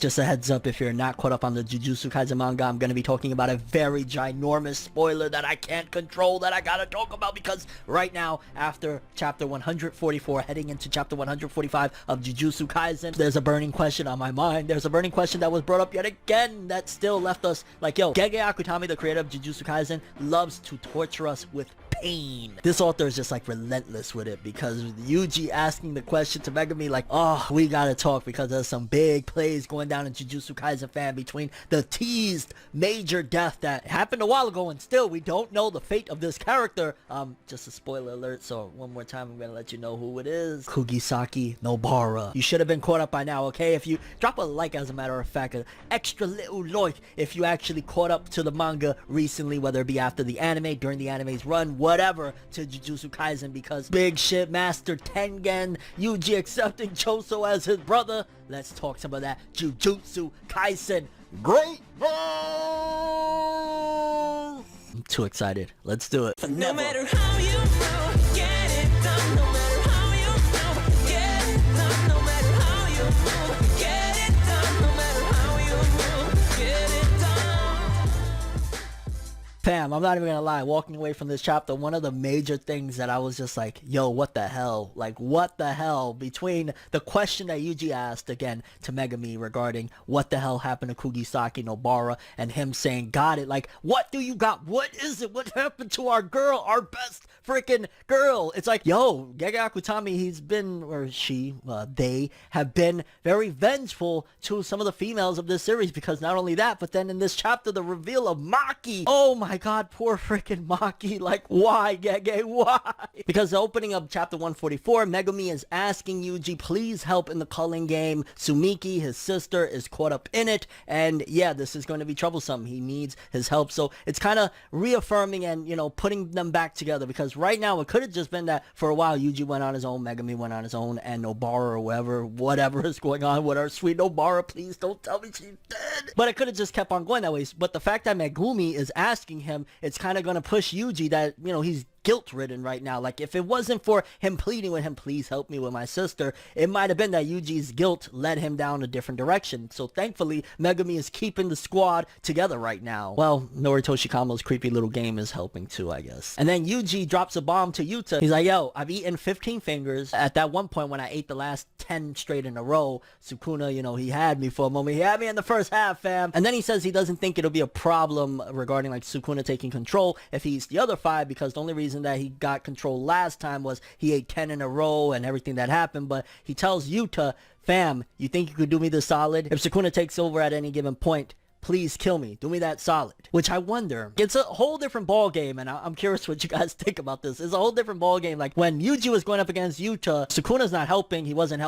Just a heads up, if you're not caught up on the Jujutsu Kaisen manga, I'm going to be talking about a very ginormous spoiler that I can't control, that I gotta talk about, because right now, after chapter 144, heading into chapter 145 of Jujutsu Kaisen, there's a burning question on my mind. There's a burning question that was brought up yet again that still left us like, yo, Gege Akutami, the creator of Jujutsu Kaisen, loves to torture us with pain. This author is just like relentless with it, because Yuji asking the question to Megumi like, oh, we gotta talk because there's some big plays going down in Jujutsu Kaisen fan between the teased major death that happened a while ago, and still we don't know the fate of this character. Just a spoiler alert, so one more time I'm gonna let you know who it is. Kugisaki Nobara. You should have been caught up by now, okay? If you drop a like, as a matter of fact, an extra little like if you actually caught up to the manga recently, whether it be after the anime, during the anime's run, whatever, to Jujutsu Kaisen, because big shit master Tengen, Yuji accepting Choso as his brother. Let's talk some of that Jujutsu Kaisen great. I'm too excited. Let's do it. No matter how you move, get it done. No matter how you move, get it done. No matter how you move, get it done. No matter how you move, get it done. Fam, I'm not even gonna lie, walking away from this chapter, one of the major things that I was just like, yo, what the hell? Like, what the hell? Between the question that Yuji asked, again, to Megumi regarding what the hell happened to Kugisaki Nobara, and him saying, got it. Like, what do you got? What is it? What happened to our girl? Our best freaking girl? It's like, yo, Gege Akutami, he's been, or she, they have been very vengeful to some of the females of this series, because not only that, but then in this chapter, the reveal of Maki. Oh my god, poor freaking Maki. Like, why, Gege? Why? Because the opening of chapter 144, Megumi is asking Yuji, please help in the Culling game. Sumiki, his sister, is caught up in it, and yeah, this is going to be troublesome. He needs his help. So it's kind of reaffirming and, you know, putting them back together, because right now it could have just been that for a while Yuji went on his own, Megumi went on his own, and Nobara or whatever is going on with our sweet Nobara, please don't tell me she's dead. But it could have just kept on going that way. But the fact that Megumi is asking him, it's kind of going to push Yuji that, you know, he's guilt-ridden right now. Like, if it wasn't for him pleading with him, please help me with my sister, it might have been that Yuji's guilt led him down a different direction. So thankfully, Megumi is keeping the squad together right now. Well, Noritoshi Kamo's creepy little game is helping too, I guess. And then Yuji drops a bomb to Yuta. He's like, yo, I've eaten 15 fingers. At that one point when I ate the last 10 straight in a row, Sukuna, you know, he had me for a moment. He had me in the first half, fam. And then he says he doesn't think it'll be a problem regarding like Sukuna taking control if he eats the other 5, because the only reason that he got control last time was he ate 10 in a row and everything that happened. But he tells Yuta, fam, you think you could do me this solid? If Sukuna takes over at any given point, please kill me. Do me that solid. Which I wonder, it's a whole different ball game, and I'm curious what you guys think about this. It's a whole different ball game. Like, when Yuji was going up against Yuta, Sukuna's not helping, he wasn't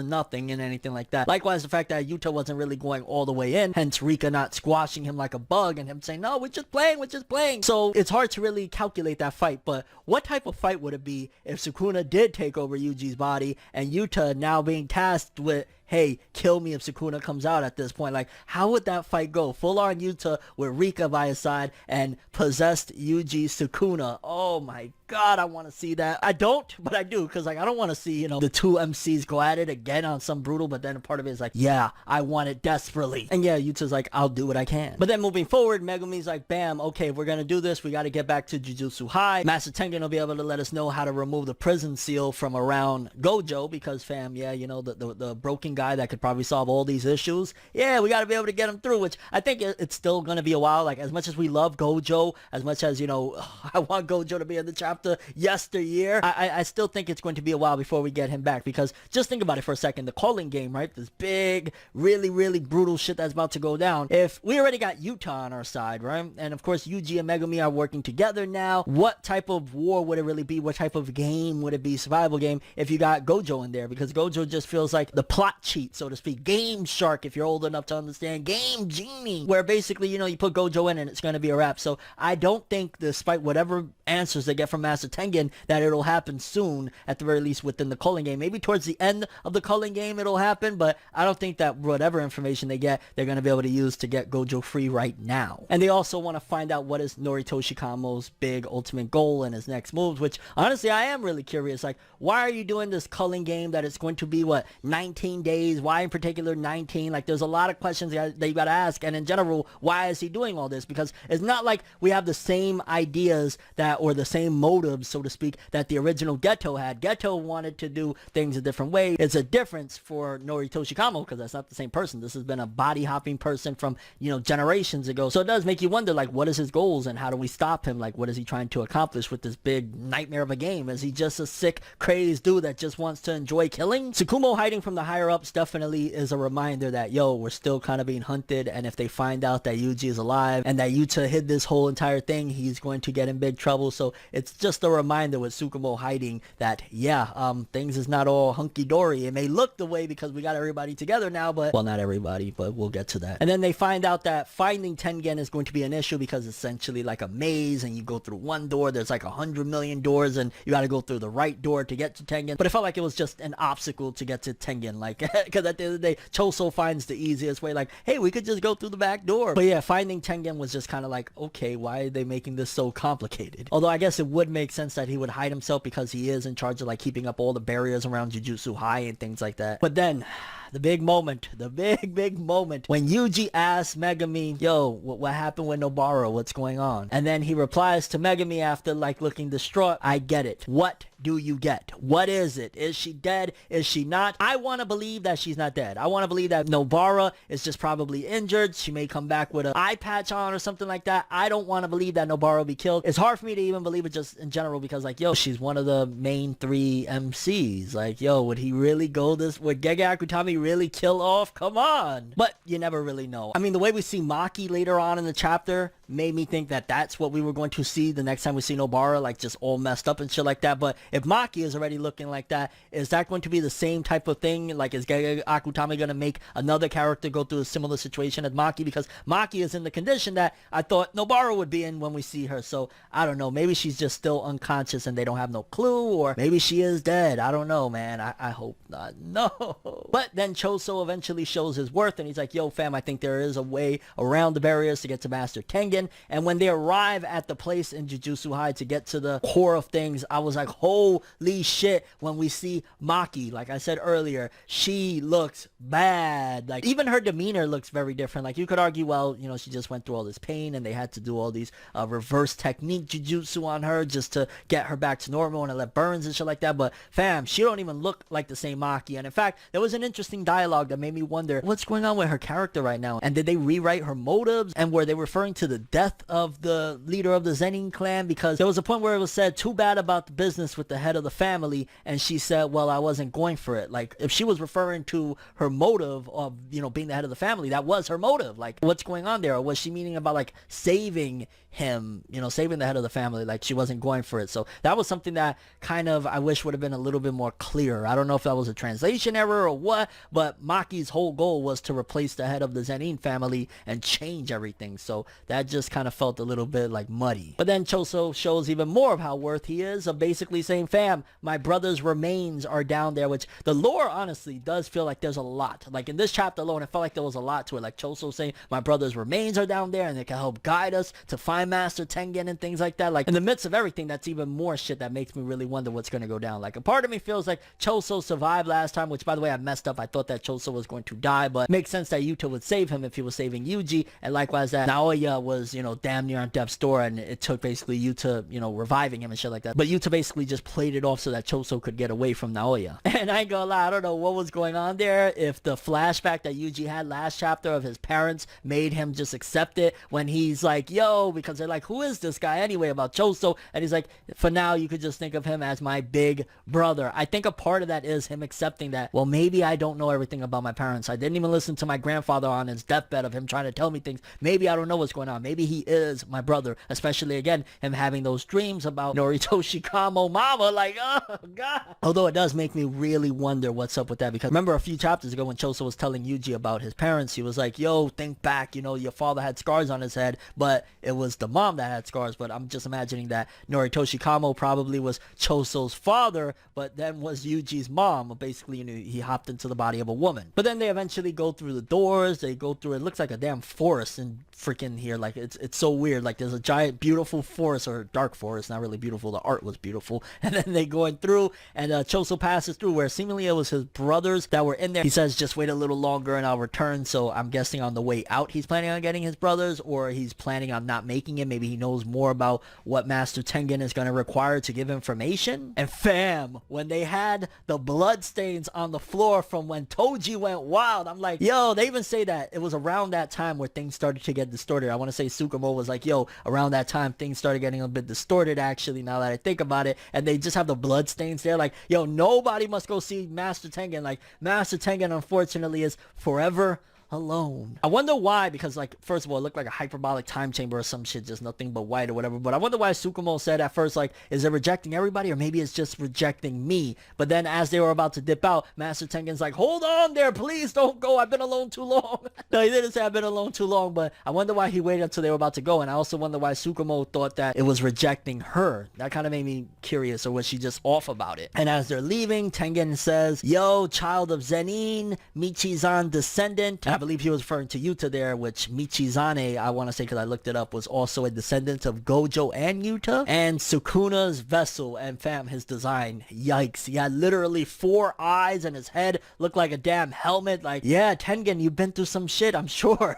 nothing and anything like that. Likewise, the fact that Yuta wasn't really going all the way in, hence Rika not squashing him like a bug and him saying, no, we're just playing. So it's hard to really calculate that fight. But what type of fight would it be if Sukuna did take over Yuji's body, and Yuta now being tasked with, hey, kill me if Sukuna comes out at this point? Like, how would that fight go? Full on Yuta with Rika by his side and possessed Yuji Sukuna. Oh my god, I want to see that. I don't, but I do, because like, I don't want to see, you know, the two MCs go at it again on some brutal, but then a part of it is like, yeah, I want it desperately. And yeah, Yuta's like, I'll do what I can. But then moving forward, Megumi's like, bam, okay, if we're gonna do this, we got to get back to Jujutsu High. Master Tengen will be able to let us know how to remove the prison seal from around Gojo, because fam, yeah, you know, the broken guy that could probably solve all these issues. Yeah, we got to be able to get him through, which I think it's still gonna be a while. Like, as much as we love Gojo, as much as, you know, I want Gojo to be in the chapter yesteryear, I still think it's going to be a while before we get him back, because just think about it for a second. The Culling game, right? This big, really brutal shit that's about to go down. If we already got Yuta on our side, right? And of course, Yuji and Megumi are working together now. What type of war would it really be? What type of game would it be? Survival game, if you got Gojo in there, because Gojo just feels like the plot cheat, so to speak. Game Shark, if you're old enough to understand. Game Genie, where basically, you know, you put Gojo in and it's going to be a wrap. So I don't think, despite whatever answers they get from Master Tengen, that it'll happen soon, at the very least within the Culling game. Maybe towards the end of the Culling game it'll happen, but I don't think that whatever information they get, they're going to be able to use to get Gojo free right now. And they also want to find out what is Norito Shikamo's big ultimate goal and his next moves, which honestly I am really curious. Like, why are you doing this Culling game that it's going to be, what, 19 days? Why in particular 19? Like, there's a lot of questions that you got to ask. And in general, why is he doing all this? Because it's not like we have the same ideas that, or the same motives, so to speak, that the original Geto had. Geto wanted to do things a different way. It's a difference for Norito Shikamo because that's not the same person. This has been a body hopping person from, you know, generations ago. So it does make you wonder, like, what is his goals and how do we stop him? Like, what is he trying to accomplish with this big nightmare of a game? Is he just a sick, crazed dude that just wants to enjoy killing? Tsukumo hiding from the higher ups definitely is a reminder that, yo, we're still kind of being hunted, and if they find out that Yuji is alive and that Yuta hid this whole entire thing, he's going to get in big trouble. So it's just a reminder with Tsukumo hiding that, yeah, things is not all hunky-dory. It may look the way because we got everybody together now, but, well, not everybody, but we'll get to that. And then they find out that finding Tengen is going to be an issue because it's essentially like a maze, and you go through one door, there's like 100 million doors, and you got to go through the right door to get to Tengen. But it felt like it was just an obstacle to get to Tengen, like, because at the end of the day, Choso finds the easiest way, like, hey, we could just go through the back door. But yeah, finding Tengen was just kind of like, okay, why are they making this so complicated? Although I guess it would make sense that he would hide himself because he is in charge of like keeping up all the barriers around Jujutsu High and things like that. But then the big moment, the big moment when Yuji asks Megumi, yo, what happened with Nobara? What's going on? And then he replies to Megumi after like looking distraught, I get it. What do you get? What is it? Is she dead? Is she not? I want to believe that she's not dead. I want to believe that Nobara is just probably injured. She may come back with an eye patch on or something like that. I don't want to believe that Nobara will be killed. It's hard for me to even believe it just in general because, like, yo, she's one of the main 3 MCs. Like, yo, would he really go this? Would Gege Akutami really kill off? Come on. But you never really know. I mean, the way we see Maki later on in the chapter made me think that that's what we were going to see the next time we see Nobara, like just all messed up and shit like that. But if Maki is already looking like that, is that going to be the same type of thing? Like, is Gege Akutami going to make another character go through a similar situation as Maki? Because Maki is in the condition that I thought Nobara would be in when we see her. So I don't know. Maybe she's just still unconscious and they don't have no clue, or maybe she is dead. I don't know, man. I hope not. No. But then Choso eventually shows his worth and he's like, yo, fam, I think there is a way around the barriers to get to Master Tengen. And when they arrive at the place in Jujutsu High to get to the core of things, I was like, holy shit, when we see Maki, like I said earlier, she looks bad. Like, even her demeanor looks very different. Like, you could argue, well, you know, she just went through all this pain and they had to do all these reverse technique jujutsu on her just to get her back to normal and let burns and shit like that. But fam, she don't even look like the same Maki. And in fact, there was an interesting dialogue that made me wonder what's going on with her character right now. And did they rewrite her motives? And were they referring to the death of the leader of the Zenin clan? Because there was a point where it was said, too bad about the business with the head of the family, and she said, well, I wasn't going for it. Like, if she was referring to her motive of, you know, being the head of the family, that was her motive. Like, what's going on there? Or was she meaning about like saving him, you know, saving the head of the family? Like, she wasn't going for it. So that was something that kind of I wish would have been a little bit more clear. I don't know if that was a translation error or what, but Maki's whole goal was to replace the head of the Zenin family and change everything. So that just kind of felt a little bit like muddy. But then Choso shows even more of how worth he is, of basically saying, fam, my brother's remains are down there, which the lore honestly does feel like there's a lot. Like in this chapter alone, it felt like there was a lot to it. Like Choso saying my brother's remains are down there and they can help guide us to find Master Tengen and things like that. Like, in the midst of everything, that's even more shit that makes me really wonder what's going to go down. Like, a part of me feels like Choso survived last time, which, by the way, I messed up. I thought that Choso was going to die, but it makes sense that Yuta would save him if he was saving Yuji, and likewise that Naoya was, you know, damn near on death's door, and it took basically Yuta, you know, reviving him and shit like that. But Yuta basically just played it off so that Choso could get away from Naoya. And I ain't gonna lie, I don't know what was going on there, if the flashback that Yuji had last chapter of his parents made him just accept it when he's like, yo, because they're like, who is this guy anyway about Choso? And he's like, for now, you could just think of him as my big brother. I think a part of that is him accepting that, well, maybe I don't know know everything about my parents. I didn't even listen to my grandfather on his deathbed of him trying to tell me things. Maybe I don't know what's going on. Maybe he is my brother, especially again, him having those dreams about Noritoshi Kamo mama. Like, oh God. Although it does make me really wonder what's up with that, because remember a few chapters ago when Choso was telling Yuji about his parents, he was like, yo, think back, you know, your father had scars on his head, but it was the mom that had scars. But I'm just imagining that Noritoshi Kamo probably was Choso's father, but then was Yuji's mom. Basically, you know, he hopped into the body of a woman. But then they eventually go through the doors. They go through, it looks like a damn forest in freaking here. Like, it's so weird. Like, there's a giant beautiful forest, or dark forest, not really beautiful, the art was beautiful. And then they going through, and Choso passes through where seemingly it was his brothers that were in there. He says, just wait a little longer and I'll return. So I'm guessing on the way out he's planning on getting his brothers, or he's planning on not making it. Maybe he knows more about what Master Tengen is going to require to give information. And fam, when they had the bloodstains on the floor from when Toji went wild, I'm like, yo, they even say that it was around that time where things started to get distorted. I want to say Tsukumo was like, yo, around that time things started getting a bit distorted, actually, now that I think about it. And they just have the bloodstains there. Like, yo, nobody must go see Master Tengen. Like, Master Tengen, unfortunately, is forever alone. I wonder why, because, like, first of all, it looked like a hyperbolic time chamber or some shit, just nothing but white or whatever. But I wonder why Tsukumo said at first, like, is it rejecting everybody, or maybe it's just rejecting me? But then as they were about to dip out, Master Tengen's like, hold on there, please don't go, I've been alone too long. No, he didn't say I've been alone too long, but I wonder why he waited until they were about to go. And I also wonder why Tsukumo thought that it was rejecting her. That kind of made me curious, or was she just off about it? And as they're leaving, Tengen says, yo, child of Zenin, Michizan descendant. And I believe he was referring to Yuta there, which Michizane, I want to say because I looked it up, was also a descendant of Gojo and Yuta. And Sukuna's vessel, and fam, his design, yikes. He had literally 4 eyes and his head looked like a damn helmet. Like, yeah, Tengen, you've been through some shit, I'm sure.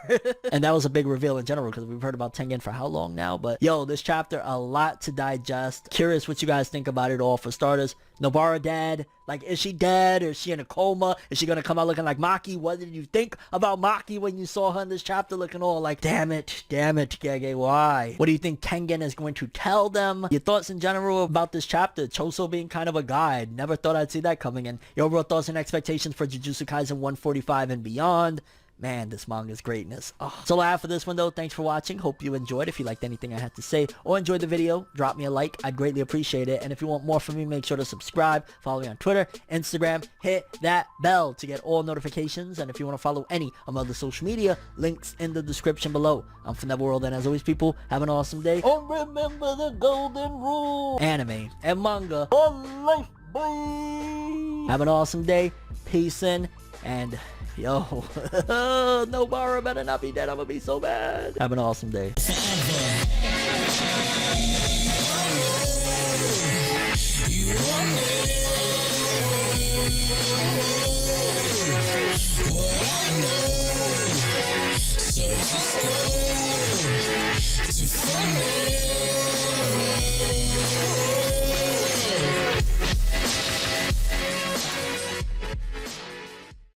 And that was a big reveal in general, because we've heard about Tengen for how long now? But yo, this chapter, a lot to digest. Curious what you guys think about it all. For starters, Nobara dead. Like, is she dead, or is she in a coma? Is she gonna come out looking like Maki? What did you think about Maki when you saw her in this chapter looking all like, damn it, Gege, why? What do you think Tengen is going to tell them? Your thoughts in general about this chapter? Choso being kind of a guide. Never thought I'd see that coming in. Your overall thoughts and expectations for Jujutsu Kaisen 145 and beyond. Man, this manga's greatness. Oh. That's all I have for this one, though. Thanks for watching. Hope you enjoyed. If you liked anything I had to say or enjoyed the video, drop me a like. I'd greatly appreciate it. And if you want more from me, make sure to subscribe. Follow me on Twitter, Instagram. Hit that bell to get all notifications. And if you want to follow any of my other social media, links in the description below. I'm ForneverWorld, and as always, people, have an awesome day. Oh, remember the golden rule. Anime and manga for life, boy. Have an awesome day. Peace in, and yo, Nobara better not be dead. I'm gonna be so bad. Have an awesome day. So just go to